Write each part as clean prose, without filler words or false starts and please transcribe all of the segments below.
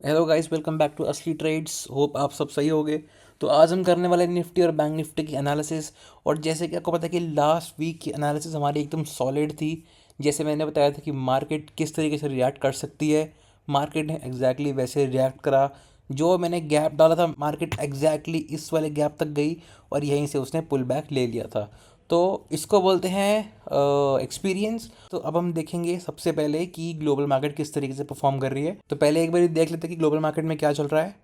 Hello guys, welcome back to Asli trades. Hope आप सब सही होगे। तो आज हम करने वाले हैं निफ्टी और बैंक निफ्टी की एनालिसिस। और जैसे कि आपको पता है कि लास्ट वीक की एनालिसिस हमारी एकदम सॉलिड थी। जैसे मैंने बताया था कि मार्केट किस तरीके से रिएक्ट कर सकती है, मार्केट ने एग्जैक्टली वैसे रिएक्ट करा। जो मैंने गैप डाला था, मार्केट एग्जैक्टली इस वाले गैप तक गई और यहीं से उसने पुल बैक ले लिया था। तो इसको बोलते हैं एक्सपीरियंस। तो अब हम देखेंगे सबसे पहले कि ग्लोबल मार्केट किस तरीके से परफॉर्म कर रही है। तो पहले एक बार देख लेते हैं कि ग्लोबल मार्केट में क्या चल रहा है।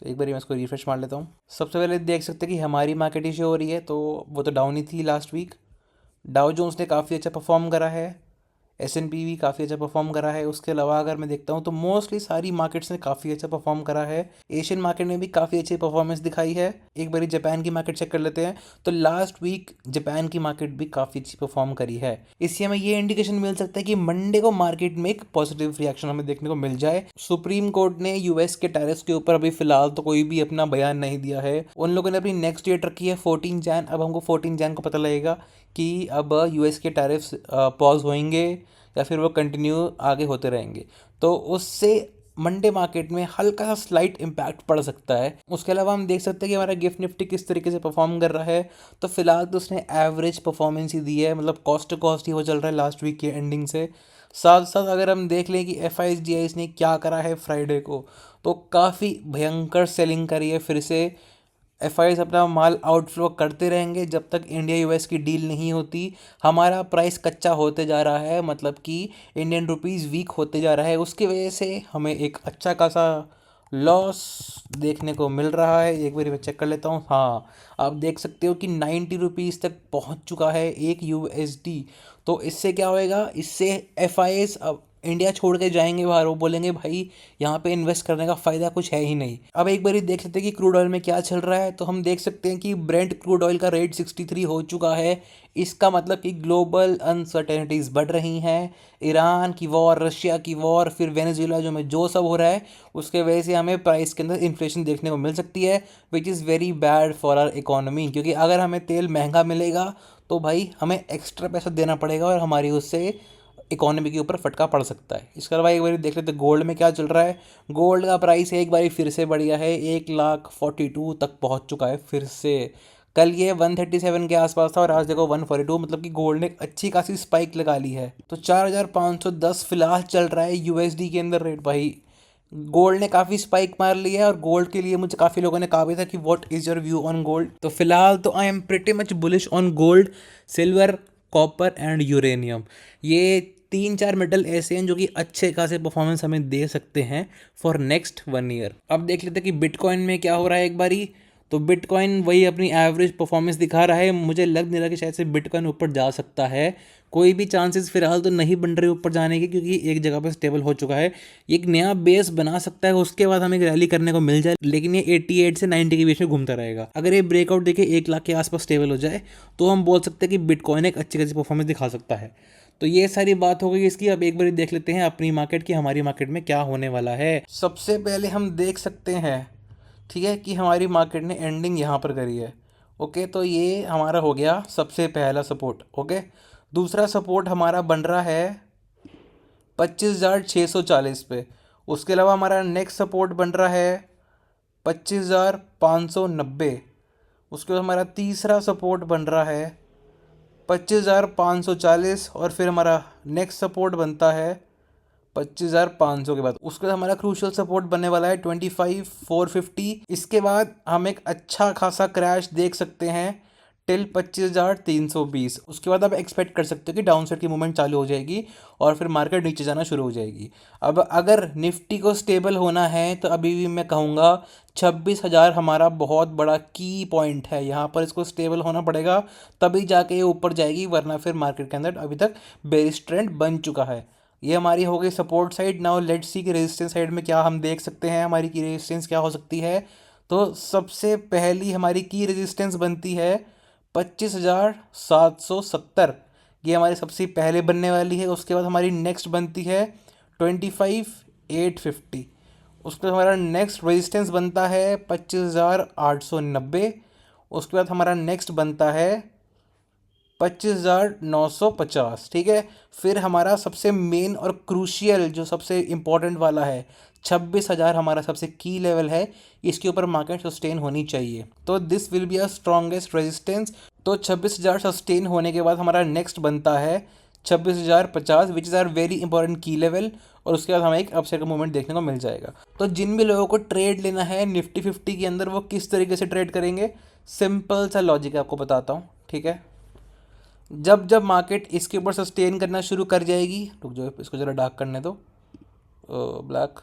तो एक बार मैं इसको रिफ्रेश मार लेता हूँ। सबसे पहले देख सकते हैं कि हमारी मार्केट ही शो हो रही है, तो वो तो डाउन ही थी लास्ट वीक। डाउ जोन्स ने काफ़ी अच्छा परफॉर्म करा है, S&P भी काफ़ी अच्छा परफॉर्म करा है। उसके अलावा अगर मैं देखता हूँ तो मोस्टली सारी मार्केट्स ने काफ़ी अच्छा परफॉर्म करा है। एशियन मार्केट ने भी काफ़ी अच्छी परफॉर्मेंस दिखाई है। एक बारी जापान की मार्केट चेक कर लेते हैं। तो लास्ट वीक जापान की मार्केट भी काफ़ी अच्छी परफॉर्म करी है। इससे हमें ये इंडिकेशन मिल सकता है कि मंडे को मार्केट में एक पॉजिटिव रिएक्शन हमें देखने को मिल जाए। सुप्रीम कोर्ट ने यूएस के टैरिफ्स के ऊपर अभी फिलहाल तो कोई भी अपना बयान नहीं दिया है। उन लोगों ने अपनी नेक्स्ट डेट रखी है 14 जैन। अब हमको 14 जैन को पता लगेगा कि अब यूएस के टैरिफ्स पॉज होंगे या फिर वो कंटिन्यू आगे होते रहेंगे। तो उससे मंडे मार्केट में हल्का सा स्लाइट इम्पैक्ट पड़ सकता है। उसके अलावा हम देख सकते हैं कि हमारा गिफ्ट निफ्टी किस तरीके से परफॉर्म कर रहा है। तो फिलहाल तो उसने एवरेज परफॉर्मेंस ही दी है, मतलब कॉस्ट टू कॉस्ट ही वो चल रहा है लास्ट वीक के एंडिंग से। साथ साथ अगर हम देख लें कि एफ आई जी आई ने क्या करा है फ्राइडे को, तो काफ़ी भयंकर सेलिंग करी है फिर से। एफ आई अपना माल आउटफ्लो करते रहेंगे जब तक इंडिया यूएस की डील नहीं होती। हमारा प्राइस कच्चा होते जा रहा है, मतलब कि इंडियन रुपीज़ वीक होते जा रहा है। उसकी वजह से हमें एक अच्छा खासा लॉस देखने को मिल रहा है। एक बार मैं चेक कर लेता हूँ। हाँ, आप देख सकते हो कि 90 रुपीज़ तक पहुँच चुका है एक यूएसडी। तो इससे क्या होएगा, इससे एफ आई एस अब इंडिया छोड़ के जाएंगे बाहर। वो बोलेंगे भाई यहाँ पे इन्वेस्ट करने का फ़ायदा कुछ है ही नहीं। अब एक बार देख लेते हैं कि क्रूड ऑयल में क्या चल रहा है। तो हम देख सकते हैं कि ब्रेंट क्रूड ऑयल का रेट 63 हो चुका है। इसका मतलब कि ग्लोबल अनसर्टेनिटीज़ बढ़ रही हैं। ईरान की वॉर, रशिया की वॉर, फिर वेनेजुएला जो में जो सब हो रहा है, उसके वजह से हमें प्राइस के अंदर इन्फ्लेशन देखने को मिल सकती है, which is very bad for our economy. क्योंकि अगर हमें तेल महंगा मिलेगा तो भाई हमें एक्स्ट्रा पैसा देना पड़ेगा और हमारी उससे इकोनॉमी के ऊपर फटका पड़ सकता है। इसके अलावा एक बार देख लेते गोल्ड में क्या चल रहा है। गोल्ड का प्राइस एक बार फिर से बढ़ गया है, 1,42,000 तक पहुंच चुका है फिर से। कल ये 137 के आसपास था और आज देखो 142, मतलब कि गोल्ड ने अच्छी खासी स्पाइक लगा ली है। तो 4,510 फिलहाल चल रहा है यूएसडी के अंदर रेट। भाई गोल्ड ने काफ़ी स्पाइक मार ली है। और गोल्ड के लिए मुझे काफ़ी लोगों ने कहा भी था कि what is your view on gold. तो फिलहाल तो I am pretty much bullish on gold, silver, copper and uranium. ये तीन चार मेटल ऐसे हैं जो कि अच्छे खासे परफॉर्मेंस हमें दे सकते हैं फॉर नेक्स्ट 1 ईयर। अब देख लेते हैं कि बिटकॉइन में क्या हो रहा है एक बारी। तो बिटकॉइन वही अपनी एवरेज परफॉर्मेंस दिखा रहा है। मुझे लग नहीं रहा कि शायद से बिटकॉइन ऊपर जा सकता है। कोई भी चांसेस फिलहाल तो नहीं बन रहे ऊपर जाने के, क्योंकि एक जगह पर स्टेबल हो चुका है। ये एक नया बेस बना सकता है, उसके बाद हमें एक रैली करने को मिल जाए, लेकिन ये 88 से 90 के बीच में घूमता रहेगा। अगर ये ब्रेकआउट देखे 1 लाख के आसपास स्टेबल हो जाए तो हम बोल सकते हैं कि बिटकॉइन एक अच्छी खासी परफॉर्मेंस दिखा सकता है। तो ये सारी बात हो गई इसकी। अब एक बार देख लेते हैं अपनी मार्केट की, हमारी मार्केट में क्या होने वाला है। सबसे पहले हम देख सकते हैं, ठीक है, कि हमारी मार्केट ने एंडिंग यहाँ पर करी है। ओके, तो ये हमारा हो गया सबसे पहला सपोर्ट। ओके, दूसरा सपोर्ट हमारा बन रहा है 25,640 पे। उसके अलावा हमारा नेक्स्ट सपोर्ट बन रहा है 25,590। उसके बाद हमारा तीसरा सपोर्ट बन रहा है 25,540। और फिर हमारा नेक्स्ट सपोर्ट बनता है 25,500 के बाद। उसके बाद हमारा क्रूशियल सपोर्ट बनने वाला है 25,450। इसके बाद हम एक अच्छा खासा क्रैश देख सकते हैं टिल 25,320। उसके बाद आप एक्सपेक्ट कर सकते हो कि डाउन साइड की मूवमेंट चालू हो जाएगी और फिर मार्केट नीचे जाना शुरू हो जाएगी। अब अगर निफ्टी को स्टेबल होना है तो अभी भी मैं कहूँगा 26,000 हमारा बहुत बड़ा की पॉइंट है। यहाँ पर इसको स्टेबल होना पड़ेगा, तभी जाके ये ऊपर जाएगी, वरना फिर मार्केट के अंदर अभी तक बेरिश ट्रेंड बन चुका है। ये हमारी हो गई support side. Now let's see कि रेजिस्टेंस साइड में क्या हम देख सकते हैं, हमारी की रेजिस्टेंस क्या हो सकती है। तो सबसे पहली हमारी की रेजिस्टेंस बनती है 25,770। ये हमारी सबसे पहले बनने वाली है। उसके बाद हमारी नेक्स्ट बनती है 25,850। उसके बाद हमारा नेक्स्ट रेजिस्टेंस बनता है 25,890। उसके बाद हमारा नेक्स्ट बनता है 25,950। ठीक है, फिर हमारा सबसे मेन और क्रूशियल जो सबसे इम्पोर्टेंट वाला है 26,000 हमारा सबसे की लेवल है, इसके ऊपर मार्केट सस्टेन होनी चाहिए। तो this will be a strongest resistance. तो 26,000 सस्टेन होने के बाद हमारा नेक्स्ट बनता है 26,050, which is our very important key level, और उसके बाद हमें एक अपसाइड का मूवमेंट देखने को मिल जाएगा। तो जिन भी लोगों को ट्रेड लेना है निफ्टी 50 के अंदर, वो किस तरीके से ट्रेड करेंगे, सिंपल सा लॉजिक आपको बताता हूँ, ठीक है। जब जब मार्केट इसके ऊपर सस्टेन करना शुरू कर जाएगी, रुक जाओ इसको ज़रा डार्क करने दो, ब्लैक,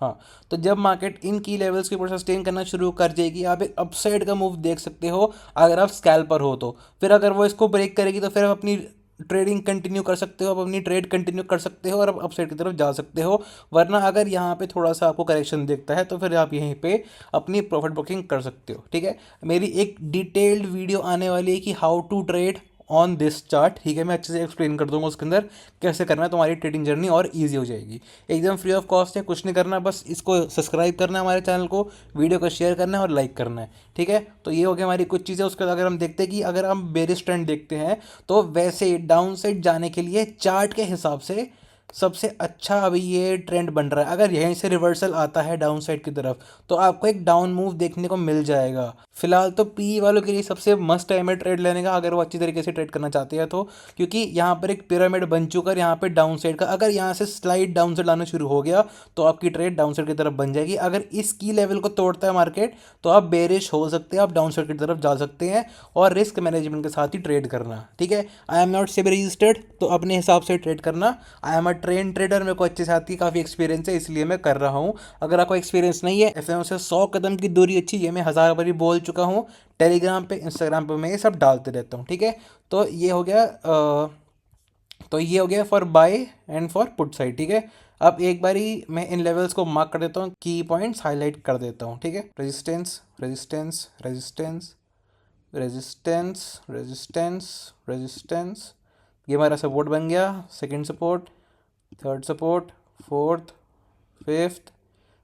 हाँ, तो जब मार्केट इन की लेवल्स के ऊपर सस्टेन करना शुरू कर जाएगी, आप एक अपसाइड का मूव देख सकते हो अगर आप स्कैल्पर हो तो। फिर अगर वो इसको ब्रेक करेगी तो फिर आप अपनी ट्रेडिंग कंटिन्यू कर सकते हो, आप अपनी ट्रेड कंटिन्यू कर सकते हो और आप अपसाइड की तरफ जा सकते हो। वरना अगर यहाँ पे थोड़ा सा आपको करेक्शन दिखता है तो फिर आप यहीं पे अपनी प्रॉफिट बुकिंग कर सकते हो, ठीक है। मेरी एक डिटेल्ड वीडियो आने वाली है कि how to trade on this chart, ठीक है, मैं अच्छे से एक्सप्लेन कर दूंगा उसके अंदर कैसे करना है, तुम्हारी ट्रेडिंग जर्नी और ईजी हो जाएगी। एकदम फ्री ऑफ कॉस्ट है, कुछ नहीं करना, बस इसको सब्सक्राइब करना है हमारे चैनल को, वीडियो को शेयर करना है और लाइक करना है, ठीक है। तो ये हो गया हमारी कुछ चीज़ें। उसके बाद अगर हम देखते हैं कि अगर हम बेरिश ट्रेंड देखते हैं तो वैसे डाउन साइड जाने के लिए चार्ट के हिसाब से सबसे अच्छा अभी ये ट्रेंड बन रहा है। अगर यहीं से रिवर्सल आता है डाउन साइड की तरफ तो आपको एक डाउन मूव देखने को मिल जाएगा। फिलहाल तो पी वालों के लिए सबसे मस्त टाइम है ट्रेड लेने का, अगर वो अच्छी तरीके से ट्रेड करना चाहते हैं तो, क्योंकि यहाँ पर एक पिरामिड बन चुका है यहाँ पे डाउन साइड का। अगर यहाँ से स्लाइड डाउन साइड आना शुरू हो गया तो आपकी ट्रेड डाउन साइड की तरफ बन जाएगी। अगर इस की लेवल को तोड़ता है मार्केट तो आप बेरिश हो सकते हैं, आप डाउन साइड की तरफ जा सकते हैं, और रिस्क मैनेजमेंट के साथ ही ट्रेड करना, ठीक है। I am not SEBI registered, तो अपने हिसाब से ट्रेड करना। I am a train trader, मेरे को अच्छे से आती है, काफ़ी एक्सपीरियंस है, इसलिए मैं कर रहा हूँ। अगर आपको एक्सपीरियंस नहीं है, एफ से 100 कदम की दूरी अच्छी, ये मैं 1000 बार ही बोल चुका हूँ। टेलीग्राम पे, इंस्टाग्राम पे मैं ये सब डालते रहता हूँ, ठीक है। तो ये हो गया for buy and for put side, ठीक है। अब एक बारी मैं इन लेवल्स को मार्क कर देता हूँ, की पॉइंट्स हाईलाइट कर देता हूँ, ठीक है। Resistance, resistance, resistance, resistance, resistance, resistance, ये हमारा सपोर्ट बन गया। Second support, third support, fourth, fifth,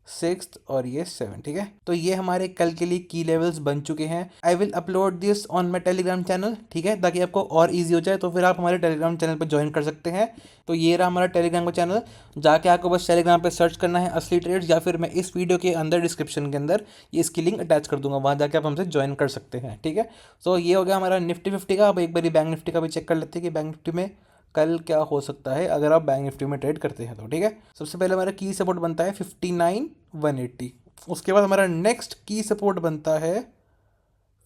sixth और ये 7, ठीक है। तो ये हमारे कल के लिए की लेवल्स बन चुके हैं। I will upload this on my Telegram channel, ठीक है, ताकि आपको और इजी हो जाए। तो फिर आप हमारे टेलीग्राम चैनल पर ज्वाइन कर सकते हैं। तो ये रहा हमारा टेलीग्राम का चैनल, जाके आपको बस टेलीग्राम पे सर्च करना है असली ट्रेड्स, या फिर मैं इस वीडियो के अंदर डिस्क्रिप्शन के अंदर ये इसकी लिंक अटैच कर दूंगा, वहाँ जाके आप हमसे ज्वाइन कर सकते हैं, ठीक है। सो ये हो गया हमारा निफ्टी 50 का। अब एक बार बैंक निफ्टी का भी चेक कर लेते हैं कि बैंक निफ्टी में कल क्या हो सकता है अगर आप बैंक निफ्टी में ट्रेड करते हैं तो, ठीक है। सबसे पहले हमारा की सपोर्ट बनता है 59,180। उसके बाद हमारा नेक्स्ट की सपोर्ट बनता है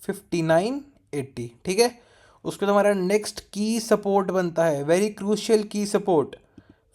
59,80, ठीक है। उसके बाद हमारा नेक्स्ट की सपोर्ट बनता है, वेरी क्रूशियल की सपोर्ट,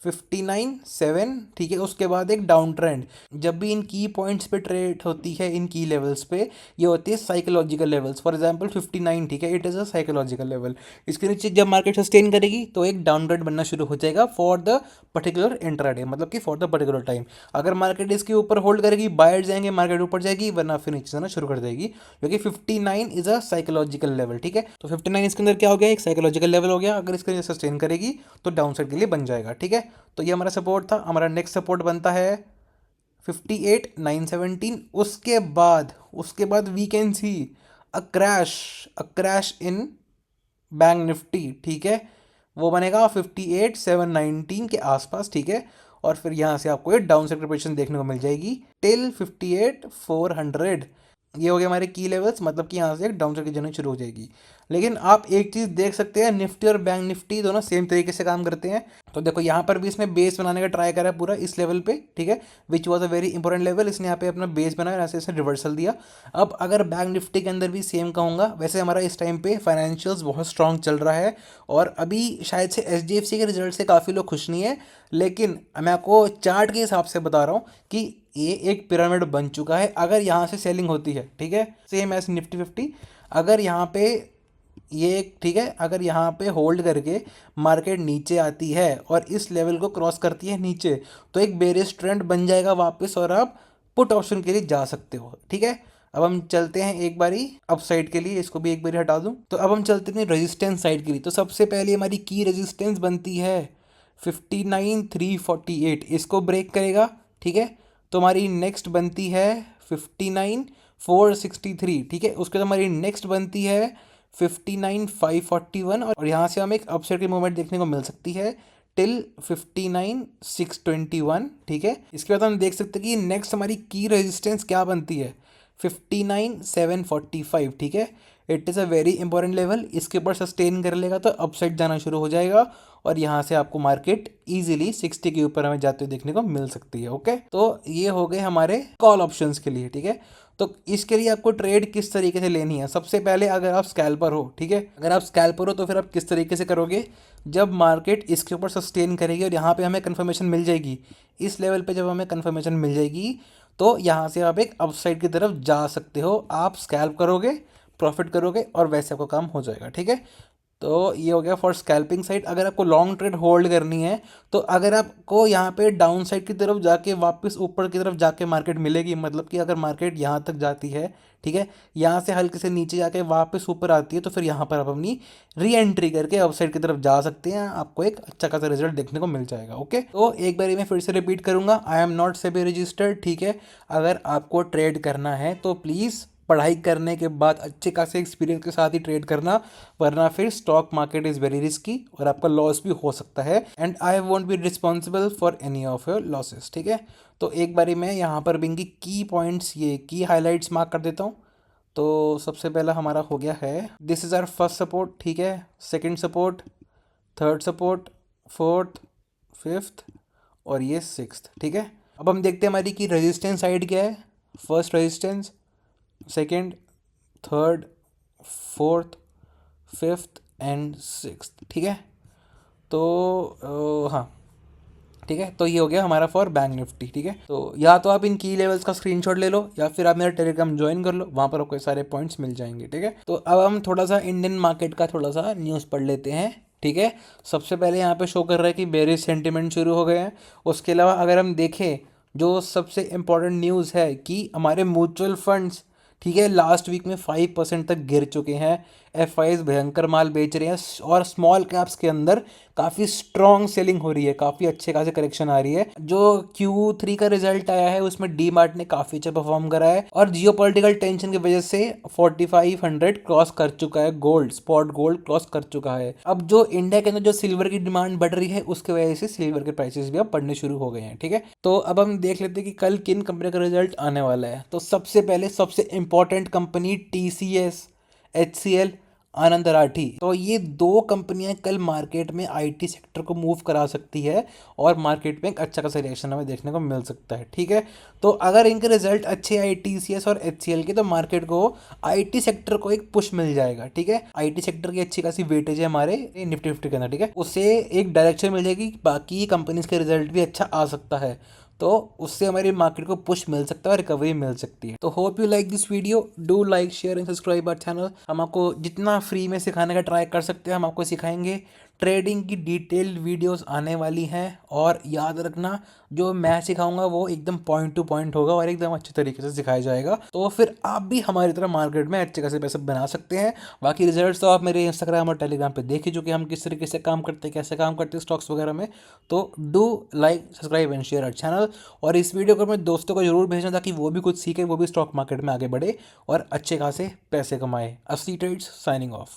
59,7, ठीक है। उसके बाद एक डाउन ट्रेंड। जब भी इन की पॉइंट्स पे ट्रेड होती है, इन की लेवल्स पे, ये होती है साइकोलॉजिकल लेवल्स। फॉर एग्जांपल 59, ठीक है, it is a psychological level. इसके नीचे जब मार्केट सस्टेन करेगी तो एक डाउन ट्रेंड बनना शुरू हो जाएगा फॉर द पर्टिकुलर इंट्राडे, मतलब कि फॉर द पर्टिकुलर टाइम। अगर मार्केट इसके ऊपर होल्ड करेगी, बायर्स जाएंगे, मार्केट ऊपर जाएगी, वरना फिर नीचे जाना शुरू कर देगी, क्योंकि 59 इज अ साइकोलॉजिकल लेवल, ठीक है। तो 59 इसके अंदर क्या हो गया, एक साइकोलॉजिकल लेवल हो गया। अगर इसके सस्टेन करेगी तो डाउन साइड के लिए बन जाएगा, ठीक है। तो ये हमारा सपोर्ट था। हमारा नेक्स्ट सपोर्ट बनता है 58,917। उसके बाद we can see a crash in bank Nifty, ठीक है। वो बनेगा 58,719 के आसपास, ठीक है। और फिर यहाँ से आपको एक डाउन साइड प्रिपरेशन देखने को मिल जाएगी टिल 58,400। ये हो गया हमारे की लेवल्स, मतलब कि यहाँ से एक डाउन साइड की जर्नी शुरू हो जाएगी। लेकिन आप एक चीज़ देख सकते हैं, निफ्टी और बैंक निफ्टी दोनों सेम तरीके से काम करते हैं। तो देखो यहाँ पर भी इसने बेस बनाने का ट्राई करा है पूरा इस लेवल पे, ठीक है, which was a very important level. इसने यहाँ पे अपना बेस बनाया, ऐसे इसने रिवर्सल दिया। अब अगर बैंक निफ्टी के अंदर भी सेम कहूँगा, वैसे हमारा इस टाइम पे फाइनेंशियल्स बहुत स्ट्रॉन्ग चल रहा है, और अभी शायद से एचडीएफसी के रिजल्ट से काफ़ी लोग खुश नहीं है। लेकिन मैं आपको चार्ट के हिसाब से बता रहा हूँ कि ये एक पिरामिड बन चुका है। अगर यहाँ से सेलिंग होती है, ठीक है, सेम एज निफ्टी 50, अगर यहाँ पे ये, ठीक है, अगर यहाँ पे होल्ड करके मार्केट नीचे आती है और इस लेवल को क्रॉस करती है नीचे, तो एक बेरिश ट्रेंड बन जाएगा वापस, और आप पुट ऑप्शन के लिए जा सकते हो, ठीक है। अब हम चलते हैं एक बारी अप साइड के लिए, इसको भी एक बारी हटा दूं। तो अब हम चलते हैं रेजिस्टेंस साइड के लिए। तो सबसे पहले हमारी की रेजिस्टेंस बनती है 59,348, इसको ब्रेक करेगा, ठीक है। तो हमारी नेक्स्ट बनती है 59,463, ठीक है। उसके बाद हमारी नेक्स्ट बनती है 59,541, और यहाँ से हमें एक अपसाइड की मूवमेंट देखने को मिल सकती है टिल 59,621, ठीक है। इसके बाद हम देख सकते हैं कि नेक्स्ट हमारी की रेजिस्टेंस क्या बनती है, 59,745, ठीक है। It is a very important level. इसके ऊपर सस्टेन कर लेगा तो अपसाइड जाना शुरू हो जाएगा और यहाँ से आपको मार्केट इजीली 60 के ऊपर हमें जाते हुए देखने को मिल सकती है। ओके, तो ये हो गए हमारे कॉल ऑप्शंस के लिए, ठीक है। तो इसके लिए आपको ट्रेड किस तरीके से लेनी है, सबसे पहले अगर आप स्कैल्पर हो, ठीक है, अगर आप स्कैल्पर हो तो फिर आप किस तरीके से करोगे, जब मार्केट इसके ऊपर सस्टेन करेगी और यहाँ पे हमें कंफर्मेशन मिल जाएगी, इस लेवल पे जब हमें कंफर्मेशन मिल जाएगी तो यहाँ से आप एक अपसाइड की तरफ जा सकते हो। आप स्कैल्प करोगे, प्रॉफिट करोगे और वैसे आपका काम हो जाएगा, ठीक है। तो ये हो गया फॉर स्कैल्पिंग साइड। अगर आपको लॉन्ग ट्रेड होल्ड करनी है तो अगर आपको यहाँ पे डाउन साइड की तरफ जाके वापस ऊपर की तरफ जाके मार्केट मिलेगी, मतलब कि अगर मार्केट यहाँ तक जाती है, ठीक है, यहाँ से हल्के से नीचे जाके वापस ऊपर आती है तो फिर यहाँ पर आप अपनी री एंट्री करके अपसाइड की तरफ जा सकते हैं, आपको एक अच्छा खासा रिजल्ट देखने को मिल जाएगा। ओके, तो एक बार मैं फिर से रिपीट करूंगा, I am not SEBI registered, ठीक है। अगर आपको ट्रेड करना है तो प्लीज़ पढ़ाई करने के बाद अच्छे खासे एक्सपीरियंस के साथ ही ट्रेड करना, वरना फिर stock market is very risky और आपका लॉस भी हो सकता है, and I want be responsible for any of your losses, ठीक है। तो एक बारी मैं यहाँ पर बिंगी की पॉइंट्स, ये की हाईलाइट्स मार्क कर देता हूँ। तो सबसे पहला हमारा हो गया है, this is our first support, ठीक है, second support, third support, fourth, fifth और ये सिक्स्थ, ठीक है। अब हम देखते हैं हमारी की रेजिस्टेंस साइड क्या है, first resistance, second, third, fourth, fifth and sixth, ठीक है। तो हाँ, ठीक है, तो ये हो गया हमारा फॉर बैंक निफ्टी, ठीक है। तो या तो आप इन की लेवल्स का स्क्रीनशॉट ले लो या फिर आप मेरा टेलीग्राम ज्वाइन कर लो, वहाँ पर आपको सारे पॉइंट्स मिल जाएंगे, ठीक है। तो अब हम थोड़ा सा इंडियन मार्केट का थोड़ा सा न्यूज़ पढ़ लेते हैं, ठीक है। सबसे पहले यहाँ पे शो कर रहा है कि बेरिश सेंटिमेंट शुरू हो गए हैं। उसके अलावा अगर हम देखें, जो सबसे इम्पोर्टेंट न्यूज़ है कि हमारे म्यूचुअल फंड्स, ठीक है, लास्ट वीक में 5% तक गिर चुके हैं। एफ भयंकर माल बेच रहे हैं और स्मॉल कैप्स के अंदर काफ़ी स्ट्रॉन्ग सेलिंग हो रही है, काफ़ी अच्छे खासे करेक्शन आ रही है। जो Q3 का रिजल्ट आया है उसमें डी मार्ट ने काफ़ी अच्छा परफॉर्म करा है और जियो पॉलिटिकल टेंशन की वजह से 4500 क्रॉस कर चुका है, गोल्ड स्पॉट गोल्ड क्रॉस कर चुका है। अब जो इंडिया के अंदर जो सिल्वर की डिमांड बढ़ रही है उसकी वजह से सिल्वर के प्राइसेस भी अब बढ़ने शुरू हो गए हैं, ठीक है। तो अब हम देख लेते हैं कि कल किन कंपनी का रिजल्ट आने वाला है। तो सबसे पहले सबसे इंपॉर्टेंट कंपनी TCS, HCL, आनंद राठी। तो ये दो कंपनियां कल मार्केट में आईटी सेक्टर को मूव करा सकती है और मार्केट में एक अच्छा खासा रिएक्शन हमें देखने को मिल सकता है, ठीक है। तो अगर इनके रिजल्ट अच्छे आए TCS और HCL के तो मार्केट को आईटी सेक्टर को एक पुश मिल जाएगा, ठीक है। आईटी सेक्टर की अच्छी खासी वेटेज है हमारे निफ्टी 50 के अंदर, ठीक है। उससे एक डायरेक्शन मिल जाएगी, बाकी कंपनीज के रिजल्ट भी अच्छा आ सकता है, तो उससे हमारी मार्केट को पुश मिल सकता है और रिकवरी मिल सकती है। तो hope you like this video, do like share and subscribe our channel. हम आपको जितना फ्री में सिखाने का ट्राई कर सकते हैं हम आपको सिखाएंगे। ट्रेडिंग की डिटेल्ड वीडियोस आने वाली हैं और याद रखना, जो मैं सिखाऊंगा वो एकदम पॉइंट टू पॉइंट होगा और एकदम अच्छे तरीके से सिखाया जाएगा, तो फिर आप भी हमारी तरह मार्केट में अच्छे खासे पैसे बना सकते हैं। बाकी रिजल्ट्स तो आप मेरे इंस्टाग्राम और टेलीग्राम पे देख ही चुके हैं हम किस तरीके से काम करते हैं, कैसे काम करते हैं स्टॉक्स वगैरह में। तो do like subscribe and share our channel और इस वीडियो को अपने दोस्तों को जरूर भेजना ताकि वो भी कुछ सीखे, वो भी स्टॉक मार्केट में आगे बढ़े और अच्छे खासे पैसे कमाए। असली ट्रेड्स साइनिंग ऑफ।